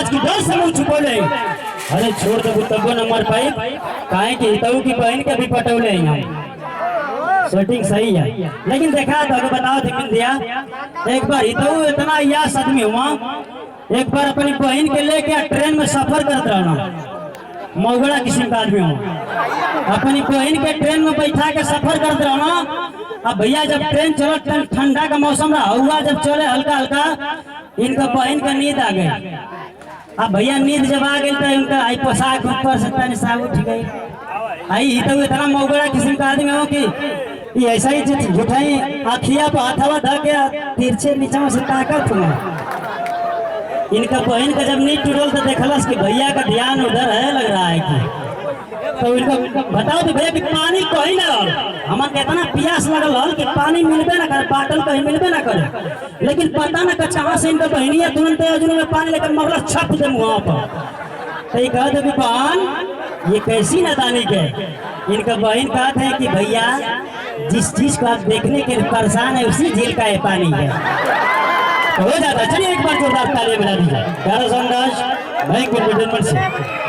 समाज की डर से मुंह छुपौले। अरे छोड़ दो तब न मर पाई काहे कि हितऊ की बहन के भी पटौले हम सेटिंग सही है। लेकिन देखा तो बताओ ध्यान दिया एक बार हितऊ इतना यास आदमी हुआ एक बार अपनी बहन के लेके ट्रेन में सफर करते रहना मौगड़ा किस्म का आदमी हुआ अपनी बहन के ट्रेन में बैठा के सफर करते रहना। अब भैया जब ट्रेन चलो ठंडा का मौसम रहा हुआ जब चले हल्का हल्का इनका बहन का नींद आ गई। अब भैया नींद जब आ गई तो इनका आई पोशाक ऊपर से तनी सा उठ गई आई तो इतना मौगड़ा किस्म का आदमी हो कि ये ऐसा ही जुठाई आखिया पर हाथवा धा के तिरछे नीचा से ताकत हुआ। इनका बहन का जब नींद टूटल तो देखलस कि भैया का ध्यान उधर है लग रहा है कि तो इनको बताओ तो भैया कि पानी कहीं ना हमार कितना प्यास लगल हल कि पानी मिलबे ना करे बाटल कहीं मिलबे ना करे। लेकिन पता ना कहाँ से इनका बहनिया तुरंत अजुन में पानी लेकर मरला छप दे मुँह पर तो कह दे बहन ये कैसी नादानी के। इनका बहन कहते हैं कि भैया जिस चीज को आप देखने के लिए परेशान है उसी झील का ये पानी है तो हो जाता। चलिए एक बार जोरदार ताली बजा दीजिए प्यारा संदास भाई को से।